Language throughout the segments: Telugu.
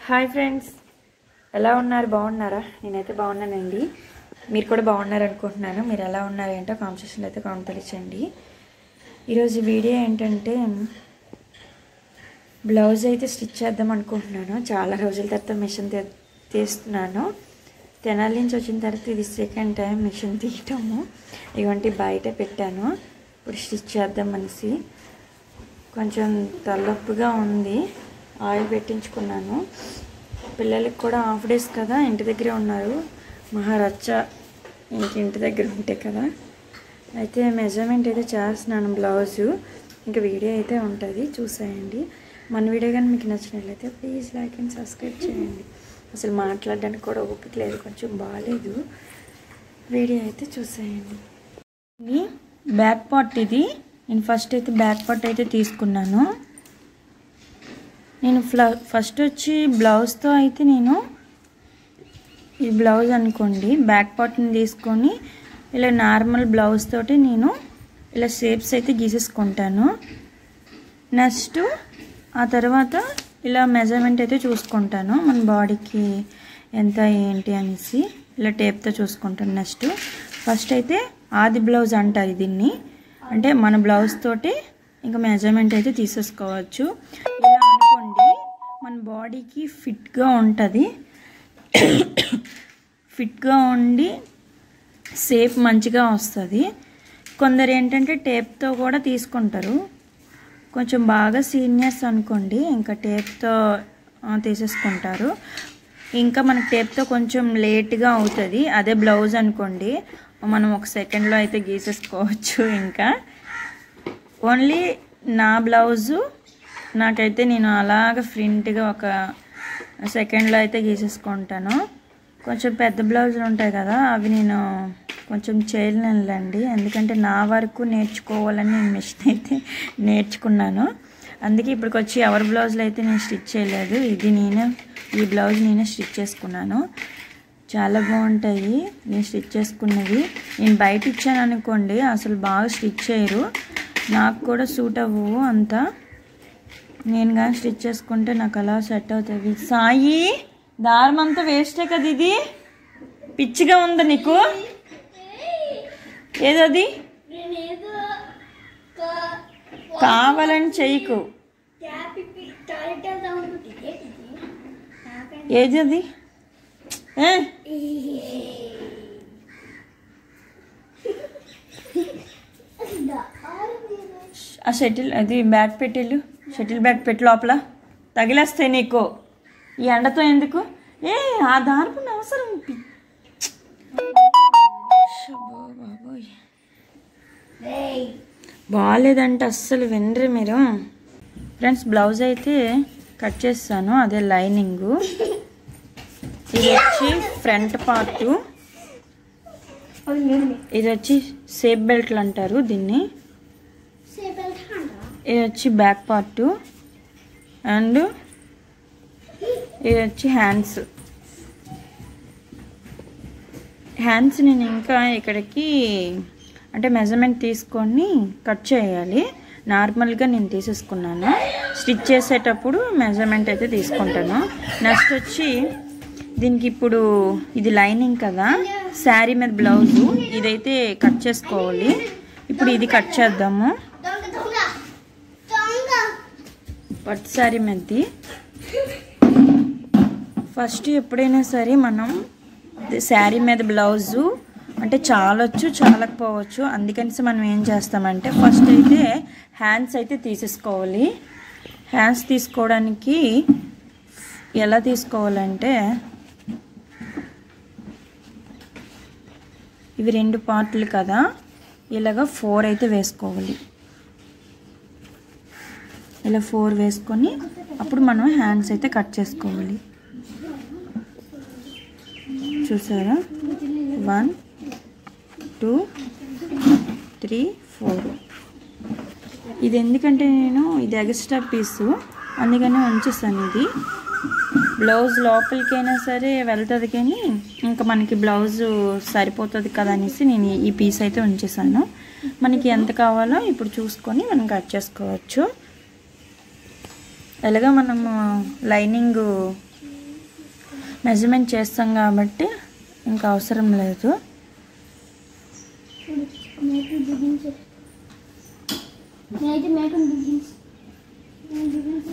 హాయ్ ఫ్రెండ్స్, ఎలా ఉన్నారు? బాగున్నారా? నేనైతే బాగున్నానండి. మీరు కూడా బాగున్నారు అనుకుంటున్నాను. మీరు ఎలా ఉన్నారు ఏంటో కామెంట్ సెక్షన్లో అయితే కామెంట్ తెలియచేయండి. ఈరోజు వీడియో ఏంటంటే బ్లౌజ్ అయితే స్టిచ్ చేద్దాం అనుకుంటున్నాను. చాలా రోజుల తర్వాత మిషన్ తీస్తున్నాను. తెనాలి నుంచి వచ్చిన తర్వాత ఇది సెకండ్ టైం మిషన్ తీయటము. ఇవంటి బయట పెట్టాను. ఇప్పుడు స్టిచ్ చేద్దాం అనేసి కొంచెం తలనొప్పిగా ఉంది. ఆయిల్ పెట్టించుకున్నాను. పిల్లలకి కూడా హాఫ్ డేస్ కదా, ఇంటి దగ్గరే ఉన్నారు. మహారచ్చ ఇంటి దగ్గర ఉంటే కదా. అయితే మెజర్మెంట్ అయితే చేస్తున్నాను బ్లౌజు. ఇంకా వీడియో అయితే ఉంటుంది, చూసేయండి. మన వీడియో కానీ మీకు నచ్చినట్లయితే ప్లీజ్ లైక్ అండ్ సబ్స్క్రైబ్ చేయండి. అసలు మాట్లాడడానికి కూడా ఓపిక లేదు, కొంచెం బాగాలేదు. వీడియో అయితే చూసేయండి. ఇది బ్యాక్ పార్ట్. ఇది నేను ఫస్ట్ అయితే బ్యాక్ పార్ట్ అయితే తీసుకున్నాను. నేను ఫస్ట్ వచ్చి బ్లౌజ్తో అయితే నేను ఈ బ్లౌజ్ అనుకోండి బ్యాక్ పార్ట్ని తీసుకొని ఇలా నార్మల్ బ్లౌజ్ తోటి నేను ఇలా షేప్స్ అయితే గీసేసుకుంటాను. నెక్స్ట్ ఆ తర్వాత ఇలా మెజర్మెంట్ అయితే చూసుకుంటాను, మన బాడీకి ఎంత ఏంటి అనేసి ఇలా టేప్తో చూసుకుంటాను. నెక్స్ట్ ఫస్ట్ అయితే ఆది బ్లౌజ్ అంటారు దీన్ని. అంటే మన బ్లౌజ్ తోటి ఇంకా మెజర్మెంట్ అయితే తీసేసుకోవచ్చు. ఇలా అనుకోండి మన బాడీకి ఫిట్గా ఉంటుంది. ఫిట్గా ఉండి షేప్ మంచిగా వస్తుంది. కొందరు ఏంటంటే టేప్తో కూడా తీసుకుంటారు. కొంచెం బాగా సీనియర్స్ అనుకోండి ఇంకా టేప్తో తీసేసుకుంటారు. ఇంకా మనకి టేప్తో కొంచెం లేట్గా అవుతుంది. అదే బ్లౌజ్ అనుకోండి మనం ఒక సెకండ్లో అయితే గీసేసుకోవచ్చు. ఇంకా ఓన్లీ నా బ్లౌజు నాకైతే నేను అలాగ ఫ్రంట్గా ఒక సెకండ్లో అయితే గీసేసుకుంటాను. కొంచెం పెద్ద బ్లౌజులు ఉంటాయి కదా, అవి నేను కొంచెం చేయలేనులేండి. ఎందుకంటే నా వరకు నేర్చుకోవాలని నేను మిషన్ అయితే నేర్చుకున్నాను. అందుకే ఇప్పటికి వచ్చి ఎవరి బ్లౌజులు అయితే నేను స్టిచ్ చేయలేదు. ఈ బ్లౌజ్ నేనే స్టిచ్ చేసుకున్నాను. చాలా బాగుంటాయి నేను స్టిచ్ చేసుకున్నవి. నేను బయట ఇచ్చాను అనుకోండి అసలు బాగా స్టిచ్ చేయరు, నాకు కూడా సూట్ అవ్వవు అంతా. నేను కానీ స్టిచ్ చేసుకుంటే నాకు అలా సెట్ అవుతుంది. సాయి, దారం అంతా వేస్టే కదా, ఇది పిచ్చిగా ఉందా నీకు? ఏదది కావాలని చెయ్యకు. ఏది ఆ షటిల్ అది బ్యాట్ పెట్టిల్లు, షటిల్ బ్యాట్ పెట్టి లోపల తగిలేస్తాయి నీకు ఈ ఎండతో. ఎందుకు ఆ దార్పు అవసరం? బాబోయ్, బాగాలేదంటే అస్సలు వినరు మీరు. ఫ్రెండ్స్, బ్లౌజ్ అయితే కట్ చేస్తాను, అదే లైనింగు. ఇది వచ్చి ఫ్రంట్ పార్టు, ఇది వచ్చి షేప్ బెల్ట్లు అంటారు దీన్ని. ఇది వచ్చి బ్యాక్ పార్టు అండ్ ఇది వచ్చి హ్యాండ్స్. నేను ఇంకా ఇక్కడికి అంటే మెజర్మెంట్ తీసుకొని కట్ చేయాలి. నార్మల్గా నేను తీసేసుకున్నాను. స్టిచ్ చేసేటప్పుడు మెజర్మెంట్ అయితే తీసుకుంటాను. నెక్స్ట్ వచ్చి దీనికి ఇప్పుడు ఇది లైనింగ్ కదా, శారీ మీద బ్లౌజు, ఇదైతే కట్ చేసుకోవాలి. ఇప్పుడు ఇది కట్ చేద్దాము. పట్టు శారీ మీదది ఫస్ట్. ఎప్పుడైనా సరే మనం శారీ మీద బ్లౌజు అంటే చాలొచ్చు చాలకపోవచ్చు. అందుకని మనం ఏం చేస్తామంటే ఫస్ట్ అయితే హ్యాండ్స్ అయితే తీసేసుకోవాలి. హ్యాండ్స్ తీసుకోవడానికి ఎలా తీసుకోవాలంటే ఇవి 2 పార్ట్లు కదా, ఇలాగ 4 అయితే వేసుకోవాలి. ఇలా 4 వేసుకొని అప్పుడు మనం హ్యాండ్స్ అయితే కట్ చేసుకోవాలి. చూసారా? 1 2 3 4. ఇది ఎందుకంటే నేను ఇది ఎక్స్ట్రా పీసు అందుకని ఉంచేస్తాను. ఇది బ్లౌజ్ లోపలికైనా సరే వెళ్తుంది, కానీ ఇంకా మనకి బ్లౌజు సరిపోతుంది కదా అనేసి నేను ఈ పీస్ అయితే ఉంచేసాను. మనకి ఎంత కావాలో ఇప్పుడు చూసుకొని మనం కట్ చేసుకోవచ్చు. ఎలాగ మనము లైనింగ్ మెజర్మెంట్ చేస్తాం కాబట్టి ఇంకా అవసరం లేదు.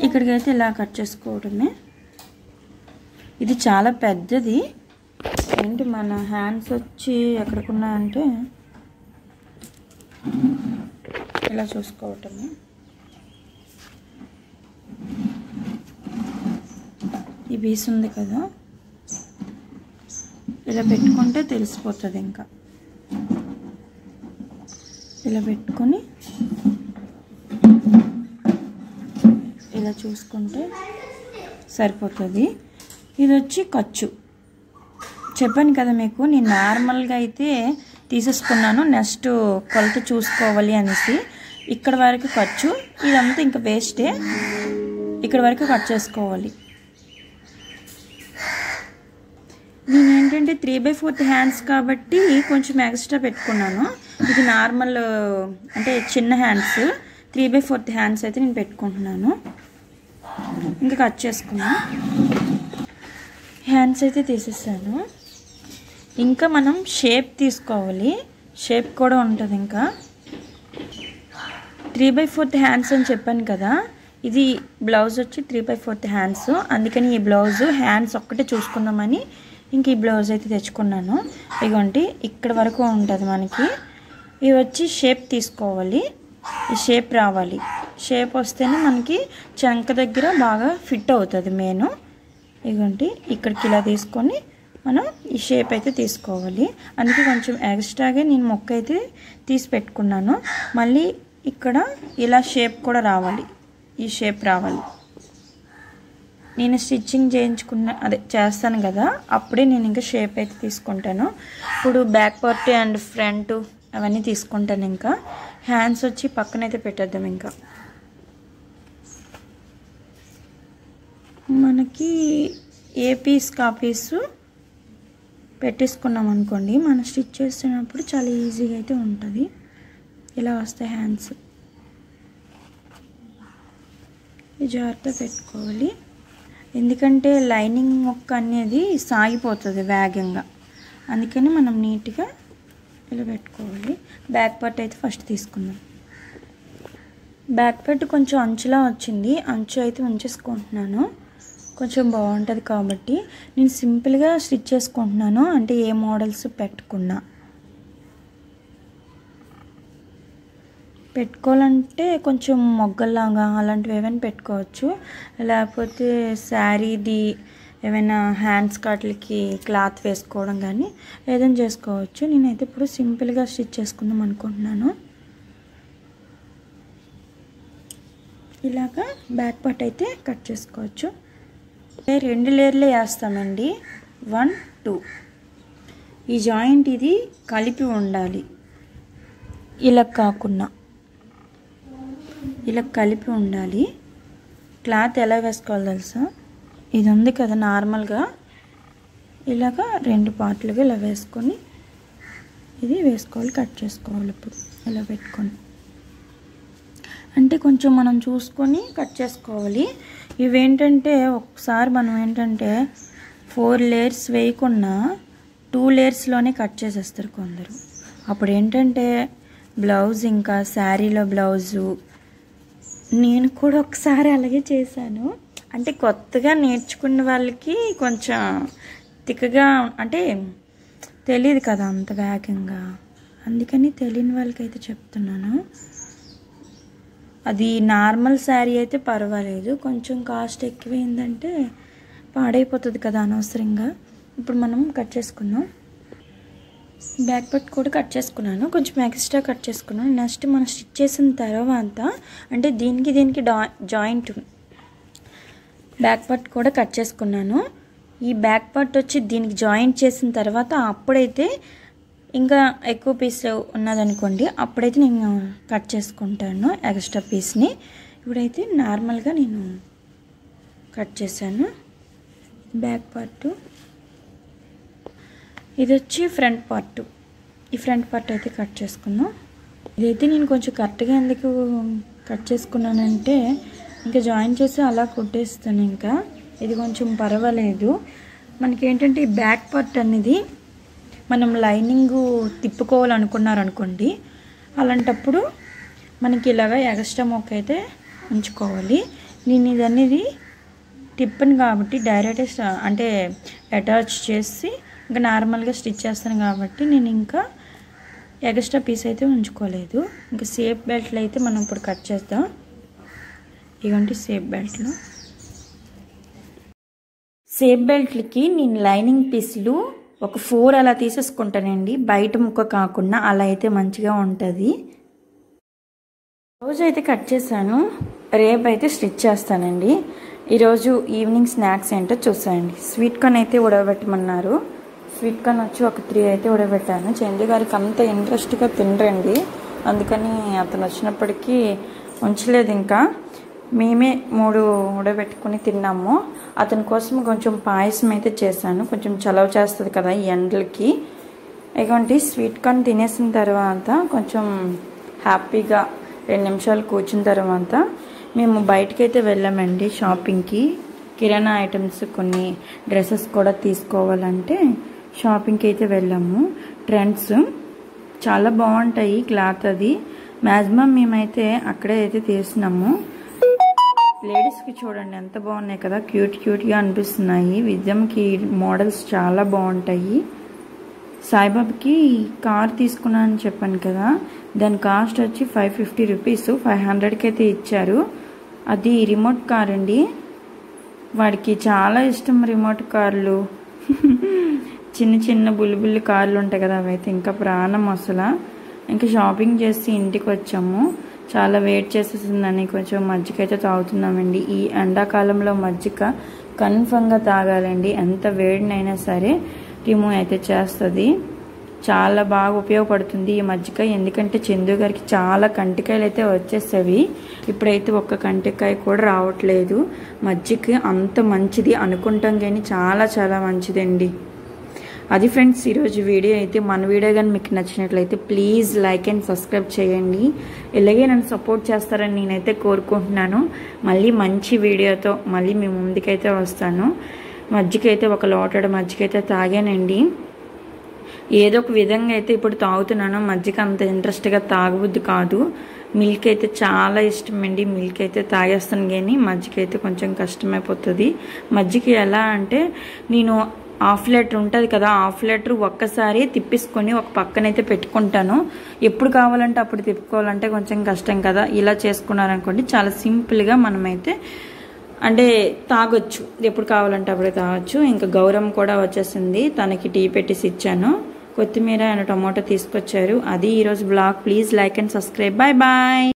ఇక్కడికైతే ఇలా కట్ చేసుకోవడమే. ఇది చాలా పెద్దది. ఏంటి మన హ్యాండ్స్ వచ్చి ఎక్కడికున్నాయంటే ఇలా చూసుకోవటమే. ఈ పీస్ ఉంది కదా, ఇలా పెట్టుకుంటే తెలిసిపోతుంది. ఇంకా ఇలా పెట్టుకొని ఇలా చూసుకుంటే సరిపోతుంది. ఇది వచ్చి ఖర్చు చెప్పాను కదా మీకు, నేను నార్మల్గా అయితే తీసేసుకున్నాను. నెక్స్ట్ కొలత చూసుకోవాలి అనేసి ఇక్కడ వరకు ఖర్చు, ఇదంతా ఇంకా వేస్టే. ఇక్కడ వరకు కట్ చేసుకోవాలి. నేను ఏంటంటే 3/4 హ్యాండ్స్ కాబట్టి కొంచెం ఎక్స్ట్రా పెట్టుకున్నాను. ఇది నార్మల్ అంటే చిన్న హ్యాండ్స్, 3/4 హ్యాండ్స్ అయితే నేను పెట్టుకుంటున్నాను. ఇంకా కట్ చేసుకున్నాను. హ్యాండ్స్ అయితే తీసేసాను. ఇంకా మనం షేప్ తీసుకోవాలి. షేప్ కూడా ఉంటుంది. ఇంకా 3/4 హ్యాండ్స్ అని చెప్పాను కదా, ఇది బ్లౌజ్ వచ్చి 3/4 హ్యాండ్స్. అందుకని ఈ బ్లౌజ్ హ్యాండ్స్ ఒక్కటే చూసుకుందామని ఇంక ఈ బ్లౌజ్ అయితే తెచ్చుకున్నాను. ఇదిగోండి ఇక్కడ వరకు ఉంటుంది మనకి. ఇవి వచ్చి షేప్ తీసుకోవాలి. ఈ షేప్ రావాలి. షేప్ వస్తేనే మనకి చంక దగ్గర బాగా ఫిట్ అవుతుంది మెయిన్. ఇదిగోండి ఇక్కడికి ఇలా తీసుకొని మనం ఈ షేప్ అయితే తీసుకోవాలి. అందుకే కొంచెం ఎక్స్ట్రాగా నేను మొక్క అయితే తీసి పెట్టుకున్నాను. మళ్ళీ ఇక్కడ ఇలా షేప్ కూడా రావాలి. ఈ షేప్ రావాలి. నేను స్టిచ్చింగ్ చేస్తాను కదా, అప్పుడే నేను ఇంకా షేప్ అయితే తీసుకుంటాను. ఇప్పుడు బ్యాక్ పార్ట్ అండ్ ఫ్రంట్ అవన్నీ తీసుకుంటాను. ఇంకా హ్యాండ్స్ వచ్చి పక్కనైతే పెట్టేద్దాం. ఇంకా మనకి ఏ పీస్ కా పీసు పెట్టేసుకున్నాం అనుకోండి, మనం స్టిచ్ చేస్తున్నప్పుడు చాలా ఈజీగా అయితే ఉంటుంది. ఇలా వస్తాయి హ్యాండ్స్. ఈ జాగ్రత్త పెట్టుకోవాలి. ఎందుకంటే లైనింగ్ మొక్క అనేది సాగిపోతుంది వేగంగా. అందుకని మనం నీట్గా ఇలా పెట్టుకోవాలి. బ్యాక్ పార్ట్ అయితే ఫస్ట్ తీసుకుందాం. బ్యాక్ పార్ట్ కొంచెం అంచులా వచ్చింది. అంచు అయితే ఉంచేసుకుంటున్నాను. కొంచెం బాగుంటుంది కాబట్టి నేను సింపుల్గా స్టిచ్ చేసుకుంటున్నాను. అంటే ఏ మోడల్స్ పెట్టుకోవాలంటే కొంచెం మొగ్గల్లాగా అలాంటివి ఏమైనా పెట్టుకోవచ్చు. లేకపోతే శారీది ఏమైనా హ్యాండ్స్ కట్లకి క్లాత్ వేసుకోవడం కానీ ఏదైనా చేసుకోవచ్చు. నేనైతే ఇప్పుడు సింపుల్గా స్టిచ్ చేసుకుందాం అనుకుంటున్నాను. ఇలాగా బ్యాక్ పార్ట్ అయితే కట్ చేసుకోవచ్చు. 2 లేయర్లే వేస్తామండి. 1, 2. ఈ జాయింట్ ఇది కలిపి ఉండాలి. ఇలా కాకుండా ఇలా కలిపి ఉండాలి. క్లాత్ ఎలా వేసుకోవాలి తెలుసా? ఇది ఉంది కదా నార్మల్గా, ఇలాగా 2 పార్ట్లుగా ఇలా వేసుకొని ఇది వేసుకోవాలి. కట్ చేసుకోవాలి. ఇప్పుడు ఇలా పెట్టుకొని అంటే కొంచెం మనం చూసుకొని కట్ చేసుకోవాలి. ఇవేంటంటే ఒకసారి మనం ఏంటంటే 4 లేయర్స్ వేయకుండా 2 లేయర్స్లోనే కట్ చేసేస్తారు కొందరు. అప్పుడు ఏంటంటే బ్లౌజ్ ఇంకా శారీలో బ్లౌజు, నేను కూడా ఒకసారి అలాగే చేశాను. అంటే కొత్తగా నేర్చుకున్న వాళ్ళకి కొంచెం తిక్కగా అంటే తెలియదు కదా అంత వేగంగా. అందుకని తెలియని వాళ్ళకైతే చెప్తున్నాను. అది నార్మల్ శారీ అయితే పర్వాలేదు. కొంచెం కాస్ట్ ఎక్కువైందంటే పాడైపోతుంది కదా అనవసరంగా. ఇప్పుడు మనం కట్ చేసుకుందాం. బ్యాక్ పార్ట్ కూడా కట్ చేసుకున్నాను. కొంచెం ఎక్స్ట్రా కట్ చేసుకున్నాను. నెక్స్ట్ మనం స్టిచ్ చేసిన తర్వాత అంటే దీనికి జాయింట్ బ్యాక్ పార్ట్ కూడా కట్ చేసుకున్నాను. ఈ బ్యాక్ పార్ట్ వచ్చి దీనికి జాయింట్ చేసిన తర్వాత అప్పుడైతే ఇంకా ఎక్కువ పీస్ ఉన్నదనుకోండి, అప్పుడైతే నేను కట్ చేసుకుంటాను ఎక్స్ట్రా పీస్ని. ఇప్పుడైతే నార్మల్గా నేను కట్ చేశాను. బ్యాక్ పార్ట్ ఇది వచ్చి ఫ్రంట్ పార్ట్. ఈ ఫ్రంట్ పార్ట్ అయితే కట్ చేసుకున్నాం. ఇదైతే నేను కొంచెం కరెక్ట్గా ఎందుకు కట్ చేసుకున్నానంటే ఇంకా జాయిన్ చేసి అలా కుట్టేస్తాను. ఇంకా ఇది కొంచెం పర్వాలేదు. మనకి ఏంటంటే ఈ బ్యాక్ పార్ట్ అనేది మనం లైనింగ్ తిప్పుకోవాలనుకున్నారనుకోండి, అలాంటప్పుడు మనకి ఇలాగా ఎక్స్ట్రా మొక్క అయితే ఉంచుకోవాలి. నేను ఇదనేది తిప్పను కాబట్టి డైరెక్ట్ అంటే అటాచ్ చేసి ఇంకా నార్మల్గా స్టిచ్ చేస్తాను కాబట్టి నేను ఇంకా ఎక్స్ట్రా పీస్ అయితే ఉంచుకోలేదు. ఇంకా సేఫ్ బెల్ట్లు అయితే మనం ఇప్పుడు కట్ చేద్దాం. ఇవంటి సేఫ్ బెల్ట్లకి నేను లైనింగ్ పీసులు ఒక 4 అలా తీసేసుకుంటానండి, బయట ముక్క కాకుండా. అలా అయితే మంచిగా ఉంటుంది. రోజు అయితే కట్ చేశాను, రేపు అయితే స్టిచ్ చేస్తానండి. ఈరోజు ఈవినింగ్ స్నాక్స్ ఏంటో చూసాయండి. స్వీట్ కార్న్ అయితే ఉడకబెట్టమన్నారు. స్వీట్ కార్న్ వచ్చి ఒక 3 అయితే ఉడకబెట్టాను. చందు గారికి అంత ఇంట్రెస్ట్గా తినరండి, అందుకని అతను వచ్చినప్పటికీ ఉంచలేదు. ఇంకా మేమే 3 ఉడకబెట్టుకుని తిన్నాము. అతని కోసం కొంచెం పాయసం అయితే చేశాను, కొంచెం చలవ చేస్తుంది కదా ఈ ఎండలకి. ఇటువంటి స్వీట్ కార్న్ తినేసిన తర్వాత కొంచెం హ్యాపీగా 2 నిమిషాలు కూర్చున్న తర్వాత మేము బయటకైతే వెళ్ళామండి షాపింగ్కి. కిరాణా ఐటమ్స్, కొన్ని డ్రెస్సెస్ కూడా తీసుకోవాలంటే షాపింగ్కి అయితే వెళ్ళాము. ట్రెండ్స్ చాలా బాగుంటాయి, క్లాత్ అది మ్యాక్సిమం మేమైతే అక్కడే అయితే తీసినాము. లేడీస్కి చూడండి ఎంత బాగున్నాయి కదా, క్యూట్గా అనిపిస్తున్నాయి. విద్యకి మోడల్స్ చాలా బాగుంటాయి. సాయిబాబాకి కార్ తీసుకున్నానని చెప్పాను కదా, దాని కాస్ట్ వచ్చి 550 రూపీస్, 500కి అయితే ఇచ్చారు. అది రిమోట్ కార్ అండి. వాడికి చాలా ఇష్టం రిమోట్ కార్లు. చిన్న బుల్లి కార్లు ఉంటాయి కదా, అవైతే ఇంకా ప్రాణం అసలు. ఇంకా షాపింగ్ చేసి ఇంటికి వచ్చాము. చాలా వెయిట్ చేసేసిందని కొంచెం మజ్జిగ అయితే తాగుతున్నామండి. ఈ ఎండాకాలంలో మజ్జిగ కన్ఫర్మ్గా తాగాలండి, ఎంత వేడినైనా సరే రిమూవ్ అయితే చేస్తుంది. చాలా బాగా ఉపయోగపడుతుంది ఈ మజ్జిగ. ఎందుకంటే చందు గారికి చాలా కంటికాయలు అయితే వచ్చేసేవి, ఇప్పుడైతే ఒక్క కంటికాయ కూడా రావట్లేదు. మజ్జిగ అంత మంచిది అనుకుంటాం కానీ చాలా మంచిదండి. అది ఫ్రెండ్స్ ఈరోజు వీడియో అయితే. మన వీడియో కానీ మీకు నచ్చినట్లయితే ప్లీజ్ లైక్ అండ్ సబ్స్క్రైబ్ చేయండి. ఇలాగే నన్ను సపోర్ట్ చేస్తారని నేనైతే కోరుకుంటున్నాను. మళ్ళీ మంచి వీడియోతో మళ్ళీ మీ ముందుకైతే వస్తాను. మజ్జిగ అయితే ఒక లోటడ మజ్జిగ అయితే తాగానండి. ఏదో ఒక విధంగా అయితే ఇప్పుడు తాగుతున్నాను. మజ్జిగ అంత ఇంట్రెస్ట్గా తాగబుద్ది కాదు. మిల్క్ అయితే చాలా ఇష్టం అండి, మిల్క్ అయితే తాగేస్తాను కానీ మజ్జిగ అయితే కొంచెం కష్టమైపోతుంది. మజ్జిగ ఎలా అంటే నేను 1/2 లీటర్ ఉంటుంది కదా, 1/2 లీటర్ ఒక్కసారి తిప్పేసుకొని ఒక పక్కనైతే పెట్టుకుంటాను. ఎప్పుడు కావాలంటే అప్పుడు తిప్పుకోవాలంటే కొంచెం కష్టం కదా. ఇలా చేసుకున్నారనుకోండి చాలా సింపుల్గా మనమైతే అంటే తాగొచ్చు, ఎప్పుడు కావాలంటే అప్పుడే తాగొచ్చు. ఇంకా గౌరవం కూడా వచ్చేసింది, తనకి టీ పెట్టేసి ఇచ్చాను. కొత్తిమీర అండ్ టమాటో తీసుకొచ్చారు. అది ఈరోజు blog. Please like and subscribe. Bye.